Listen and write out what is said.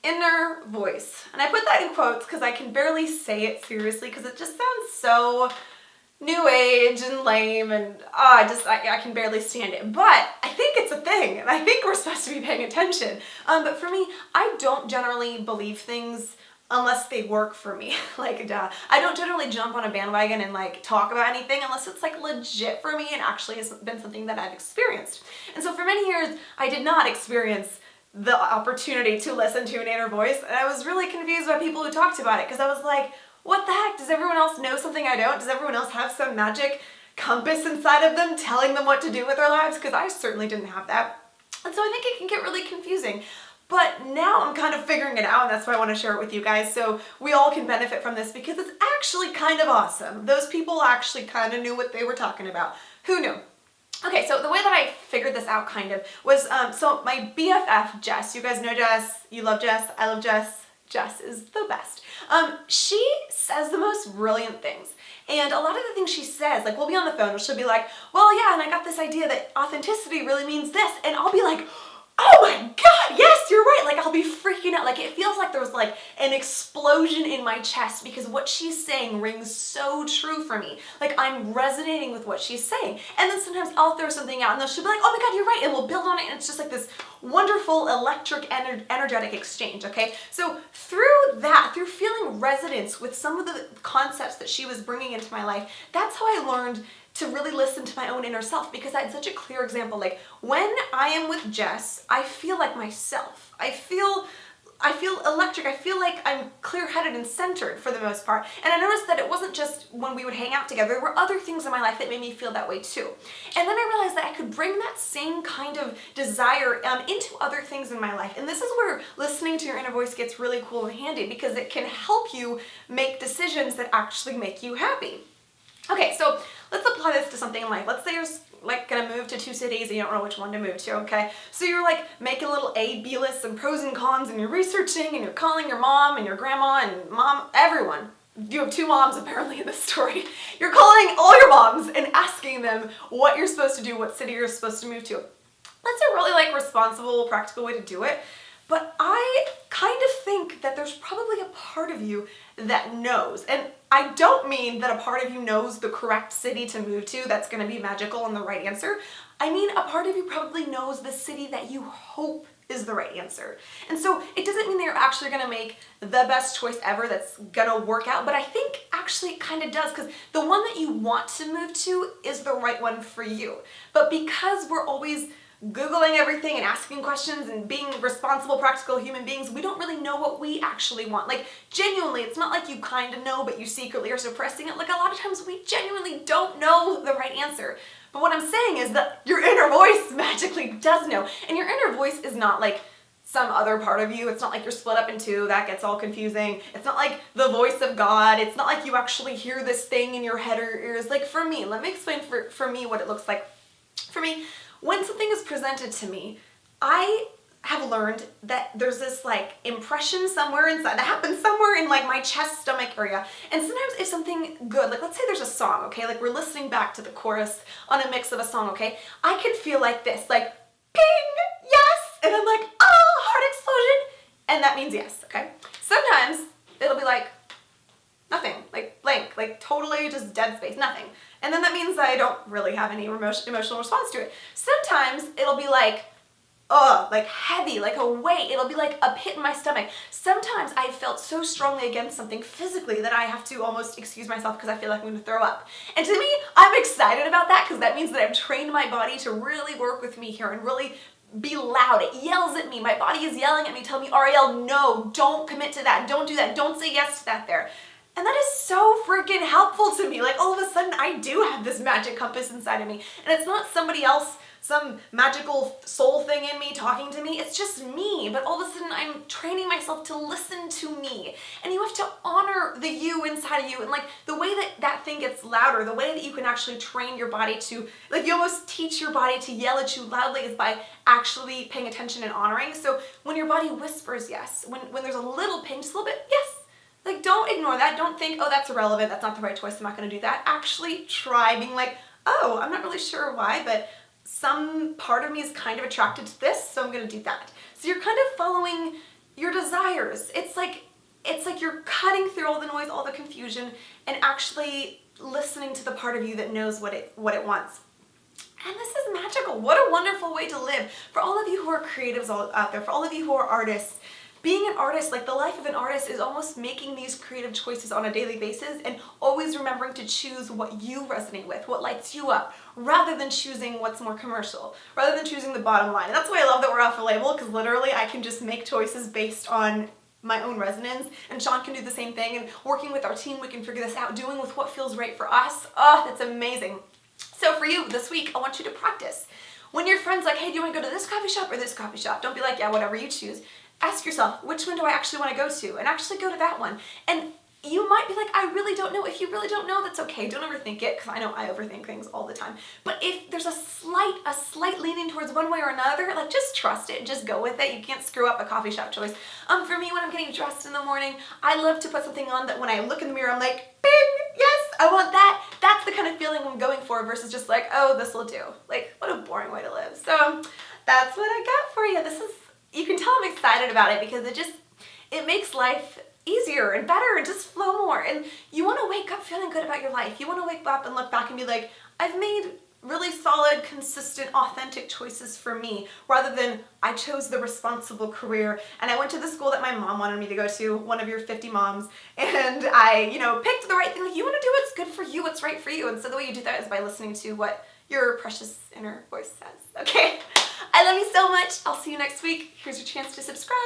inner voice. And I put that in quotes because I can barely say it seriously because it just sounds so new age and lame, and I can barely stand it. But I think it's a thing, and I think we're supposed to be paying attention. But for me, I don't generally believe things unless they work for me. I don't generally jump on a bandwagon and like talk about anything unless it's like legit for me and actually has been something that I've experienced. And so for many years, I did not experience the opportunity to listen to an inner voice, and I was really confused by people who talked about it because I was like, what the heck? Does everyone else know something I don't? Does everyone else have some magic compass inside of them telling them what to do with their lives? Because I certainly didn't have that. And so I think it can get really confusing. But now I'm kind of figuring it out, and that's why I want to share it with you guys so we all can benefit from this because it's actually kind of awesome. Those people actually kind of knew what they were talking about. Who knew? Okay, so the way that I figured this out kind of was, so my BFF, Jess, you guys know Jess, you love Jess, I love Jess. Jess is the best. She says the most brilliant things. And a lot of the things she says, like we'll be on the phone and she'll be like, well, yeah, and I got this idea that authenticity really means this. And I'll be like, oh my God, yes, you're right. Like I'll be freaking out. Like it feels like there's like an explosion in my chest because what she's saying rings so true for me. Like I'm resonating with what she's saying. And then sometimes I'll throw something out and then she'll be like, oh my God, you're right. And we'll build on it. And it's just like this wonderful electric energetic exchange. Okay. So through that, through feeling resonance with some of the concepts that she was bringing into my life, that's how I learned to really listen to my own inner self because I had such a clear example. Like when I am with Jess, I feel like myself. I feel electric. I feel like I'm clear-headed and centered for the most part. And I noticed that it wasn't just when we would hang out together. There were other things in my life that made me feel that way too. And then I realized that I could bring that same kind of desire into other things in my life. And this is where listening to your inner voice gets really cool and handy because it can help you make decisions that actually make you happy. Okay, so let's apply this to something in life. Let's say you're like gonna move to 2 cities and you don't know which one to move to, okay? So you're like making a little A-B list and pros and cons and you're researching and you're calling your mom and your grandma and mom, everyone. You have 2 moms apparently in this story. You're calling all your moms and asking them what you're supposed to do, what city you're supposed to move to. That's a really like responsible, practical way to do it. But I kind of think that there's probably a part of you that knows. And I don't mean that a part of you knows the correct city to move to that's going to be magical and the right answer. I mean a part of you probably knows the city that you hope is the right answer. And so it doesn't mean that you're actually going to make the best choice ever that's going to work out, but I think actually it kind of does because the one that you want to move to is the right one for you. But because we're always Googling everything and asking questions and being responsible, practical human beings, we don't really know what we actually want. Like, genuinely, it's not like you kind of know, but you secretly are suppressing it. Like, a lot of times we genuinely don't know the right answer. But what I'm saying is that your inner voice magically does know. And your inner voice is not like some other part of you. It's not like you're split up in 2. That gets all confusing. It's not like the voice of God. It's not like you actually hear this thing in your head or your ears. Like, for me, let me explain for me what it looks like. For me, when something is presented to me, I have learned that there's this like impression somewhere inside that happens somewhere in like my chest, stomach area. And sometimes if something good, like let's say there's a song, okay, like we're listening back to the chorus on a mix of a song, okay, I can feel like this, like ping, yes, and I'm like, oh, heart explosion, and that means yes, okay. Sometimes it'll be like nothing, like blank, like totally just dead space, nothing. And then that means I don't really have any emotional response to it. Sometimes it'll be like, like heavy, like a weight. It'll be like a pit in my stomach. Sometimes I felt so strongly against something physically that I have to almost excuse myself because I feel like I'm going to throw up. And to me, I'm excited about that because that means that I've trained my body to really work with me here and really be loud. It yells at me. My body is yelling at me, telling me, Ariel, no, don't commit to that. Don't do that. Don't say yes to that there. And that is so freaking helpful to me. Like all of a sudden I do have this magic compass inside of me. And it's not somebody else, some magical soul thing in me talking to me. It's just me. But all of a sudden I'm training myself to listen to me. And you have to honor the you inside of you. And like the way that that thing gets louder, the way that you can actually train your body to, like you almost teach your body to yell at you loudly is by actually paying attention and honoring. So when your body whispers yes, when there's a little ping, just a little bit, yes. Like, don't ignore that. Don't think, oh, that's irrelevant. That's not the right choice. I'm not going to do that. Actually try being like, oh, I'm not really sure why, but some part of me is kind of attracted to this, so I'm going to do that. So you're kind of following your desires. It's like you're cutting through all the noise, all the confusion, and actually listening to the part of you that knows what it wants. And this is magical. What a wonderful way to live. For all of you who are creatives out there, for all of you who are artists, being an artist, like the life of an artist, is almost making these creative choices on a daily basis and always remembering to choose what you resonate with, what lights you up, rather than choosing what's more commercial, rather than choosing the bottom line. And that's why I love that we're off a label, because literally I can just make choices based on my own resonance, and Sean can do the same thing, and working with our team, we can figure this out, doing with what feels right for us. Oh, that's amazing. So for you this week, I want you to practice. When your friend's like, hey, do you want to go to this coffee shop or this coffee shop? Don't be like, yeah, whatever you choose. Ask yourself, which one do I actually want to go to? And actually go to that one. And you might be like, I really don't know. If you really don't know, that's okay. Don't overthink it, because I know I overthink things all the time. But if there's a slight leaning towards one way or another, like just trust it. Just go with it. You can't screw up a coffee shop choice. For me, when I'm getting dressed in the morning, I love to put something on that when I look in the mirror, I'm like, bing, yes, I want that. That's the kind of feeling I'm going for versus just like, oh, this will do. Like, what a boring way to live. So that's what I got for you. You can tell I'm excited about it because it makes life easier and better and just flow more. And you want to wake up feeling good about your life. You want to wake up and look back and be like, I've made really solid, consistent, authentic choices for me, rather than I chose the responsible career and I went to the school that my mom wanted me to go to, one of your 50 moms, and I, picked the right thing. Like, you want to do what's good for you, what's right for you. And so the way you do that is by listening to what your precious inner voice says. Okay? I love you so much. I'll see you next week. Here's your chance to subscribe.